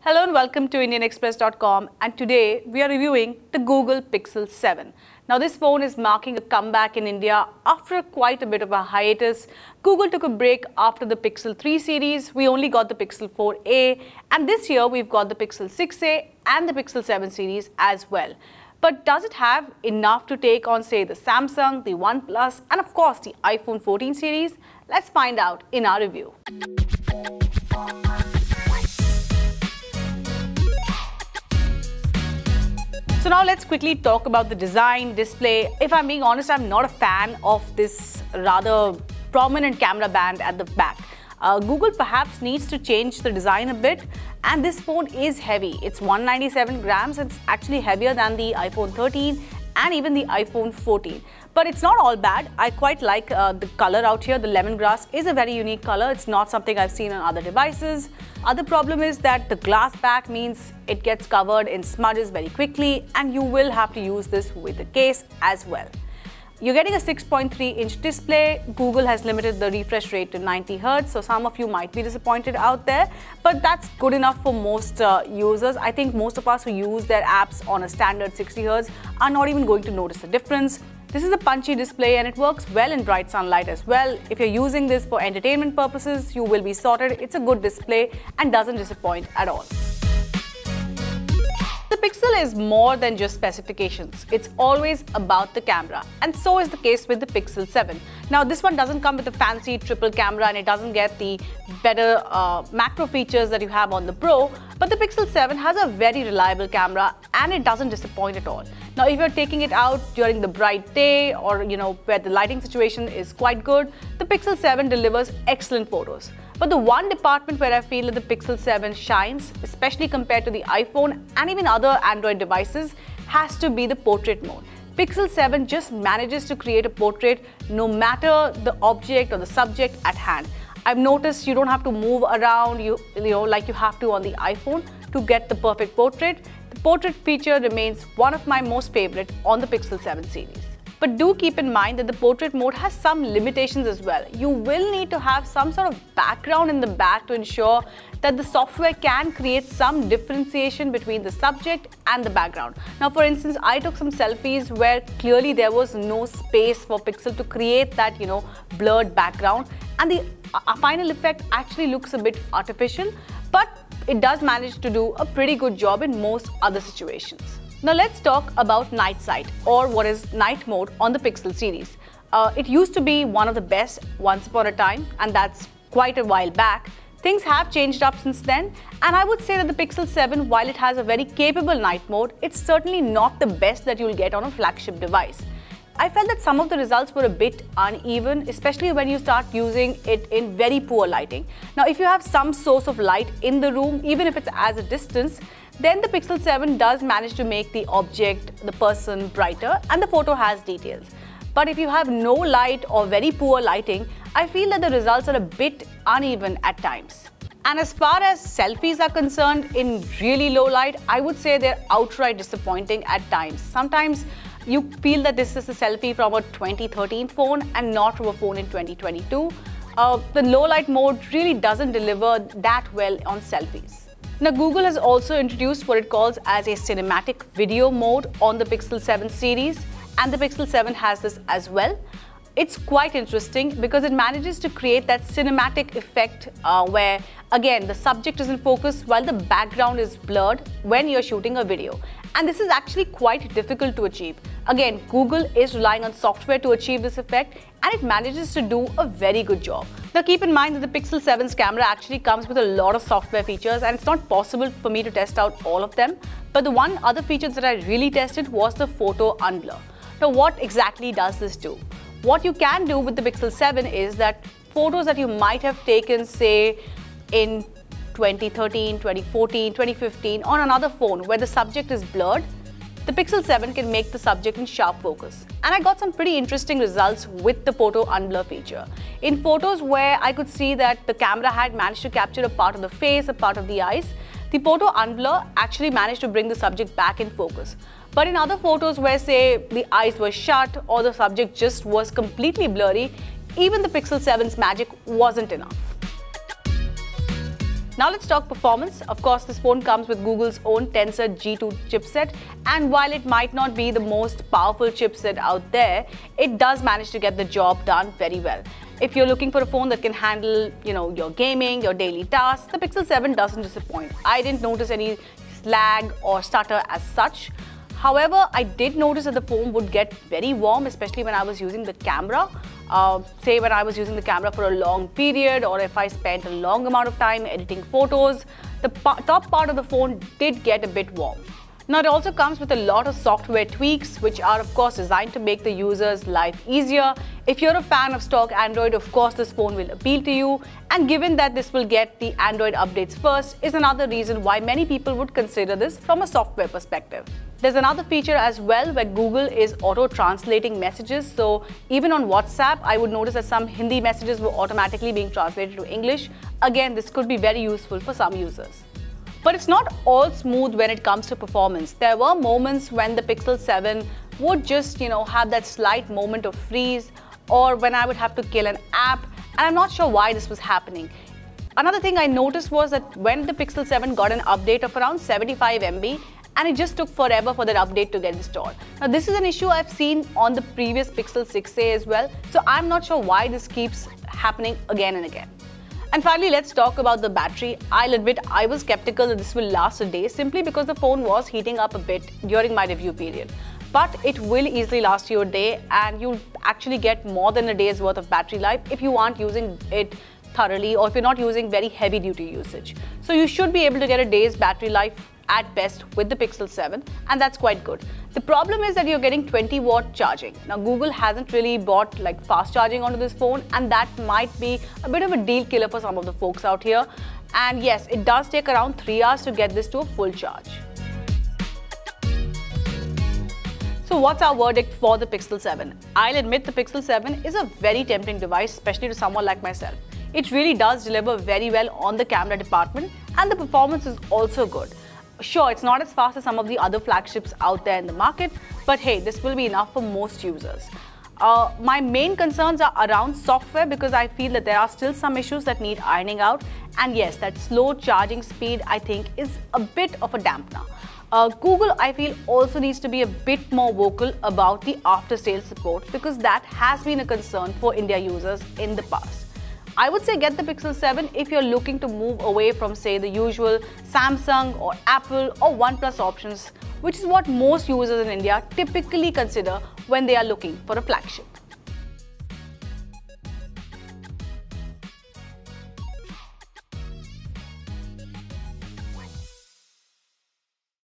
Hello and welcome to IndianExpress.com, and today we are reviewing the Google Pixel 7. Now this phone is marking a comeback in India after quite a bit of a hiatus. Google took a break after the Pixel 3 series. We only got the Pixel 4a, and this year we've got the Pixel 6a and the Pixel 7 series as well. But does it have enough to take on, say, the Samsung, the OnePlus, and of course the iPhone 14 series? Let's find out in our review. So now let's quickly talk about the design, display. If I'm being honest, I'm not a fan of this rather prominent camera band at the back. Google perhaps needs to change the design a bit, and this phone is heavy. It's 197 grams. It's actually heavier than the iPhone 13 and even the iPhone 14. But it's not all bad. I quite like the color out here. The lemongrass is a very unique color. It's not something I've seen on other devices. Other problem is that the glass back means it gets covered in smudges very quickly, and you will have to use this with a case as well. You're getting a 6.3-inch display. Google has limited the refresh rate to 90 Hz, so some of you might be disappointed out there, but that's good enough for most users. I think most of us who use their apps on a standard 60 Hz are not even going to notice the difference. This is a punchy display and it works well in bright sunlight as well. If you're using this for entertainment purposes, you will be sorted. It's a good display and doesn't disappoint at all. The Pixel is more than just specifications. It's always about the camera, and so is the case with the Pixel 7. Now this one doesn't come with a fancy triple camera and it doesn't get the better macro features that you have on the Pro, but the Pixel 7 has a very reliable camera and it doesn't disappoint at all. Now if you're taking it out during the bright day or where the lighting situation is quite good, the Pixel 7 delivers excellent photos. But the one department where I feel that the Pixel 7 shines, especially compared to the iPhone and even other Android devices, has to be the portrait mode. Pixel 7 just manages to create a portrait no matter the object or the subject at hand. I've noticed you don't have to move around like you have to on the iPhone to get the perfect portrait. The portrait feature remains one of my most favorite on the Pixel 7 series. But do keep in mind that the portrait mode has some limitations as well. You will need to have some sort of background in the back to ensure that the software can create some differentiation between the subject and the background. Now for instance, I took some selfies where clearly there was no space for Pixel to create that blurred background, and the final effect actually looks a bit artificial, but it does manage to do a pretty good job in most other situations. Now let's talk about night sight, or what is night mode on the Pixel series. It used to be one of the best once upon a time, and that's quite a while back. Things have changed up since then, and I would say that the Pixel 7, while it has a very capable night mode, it's certainly not the best that you'll get on a flagship device. I felt that some of the results were a bit uneven, especially when you start using it in very poor lighting. Now if you have some source of light in the room, even if it's as a distance, then the Pixel 7 does manage to make the object, the person, brighter, and the photo has details. But if you have no light or very poor lighting, I feel that the results are a bit uneven at times. And as far as selfies are concerned, in really low light, I would say they're outright disappointing at times. Sometimes you feel that this is a selfie from a 2013 phone and not from a phone in 2022. The low light mode really doesn't deliver that well on selfies. Now Google has also introduced what it calls as a cinematic video mode on the Pixel 7 series, and the Pixel 7 has this as well. It's quite interesting because it manages to create that cinematic effect where, again, the subject is in focus while the background is blurred when you're shooting a video. And this is actually quite difficult to achieve. Again, Google is relying on software to achieve this effect, and it manages to do a very good job. Now keep in mind that the Pixel 7's camera actually comes with a lot of software features, and it's not possible for me to test out all of them. But the one other feature that I really tested was the photo unblur. Now what exactly does this do? What you can do with the Pixel 7 is that photos that you might have taken, say, in 2013, 2014, 2015 on another phone where the subject is blurred, the Pixel 7 can make the subject in sharp focus. And I got some pretty interesting results with the photo unblur feature. In photos where I could see that the camera had managed to capture a part of the face, a part of the eyes, the photo unblur actually managed to bring the subject back in focus. But in other photos where, say, the eyes were shut or the subject just was completely blurry, even the Pixel 7's magic wasn't enough. Now let's talk performance. Of course, this phone comes with Google's own Tensor G2 chipset, and while it might not be the most powerful chipset out there, it does manage to get the job done very well. If you're looking for a phone that can handle, your gaming, your daily tasks, the Pixel 7 doesn't disappoint. I didn't notice any lag or stutter as such. However, I did notice that the phone would get very warm, especially when I was using the camera. Say when I was using the camera for a long period, or if I spent a long amount of time editing photos, the top part of the phone did get a bit warm. Now it also comes with a lot of software tweaks, which are of course designed to make the user's life easier. If you're a fan of stock Android, of course this phone will appeal to you, and given that this will get the Android updates first is another reason why many people would consider this from a software perspective. There's another feature as well where Google is auto-translating messages. So even on WhatsApp, I would notice that some Hindi messages were automatically being translated to English. Again, this could be very useful for some users. But it's not all smooth when it comes to performance. There were moments when the Pixel 7 would just, have that slight moment of freeze, or when I would have to kill an app, and I'm not sure why this was happening. Another thing I noticed was that when the Pixel 7 got an update of around 75 MB, and it just took forever for that update to get installed. Now this is an issue I've seen on the previous Pixel 6a as well, so I'm not sure why this keeps happening again and again. And finally, let's talk about the battery. I'll admit I was skeptical that this will last a day simply because the phone was heating up a bit during my review period. But it will easily last you a day, and you'll actually get more than a day's worth of battery life if you aren't using it thoroughly, or if you're not using very heavy duty usage. So you should be able to get a day's battery life at best with the Pixel 7, and that's quite good. The problem is that you're getting 20-watt charging. Now Google hasn't really brought fast charging onto this phone, and that might be a bit of a deal killer for some of the folks out here. And yes, it does take around 3 hours to get this to a full charge. So what's our verdict for the Pixel 7? I'll admit the Pixel 7 is a very tempting device, especially to someone like myself. It really does deliver very well on the camera department, and the performance is also good. Sure, it's not as fast as some of the other flagships out there in the market, but hey, this will be enough for most users. My main concerns are around software, because I feel that there are still some issues that need ironing out, and yes, that slow charging speed I think is a bit of a dampener. Google, I feel, also needs to be a bit more vocal about the after-sales support, because that has been a concern for India users in the past. I would say get the Pixel 7 if you're looking to move away from, say, the usual Samsung or Apple or OnePlus options, which is what most users in India typically consider when they are looking for a flagship.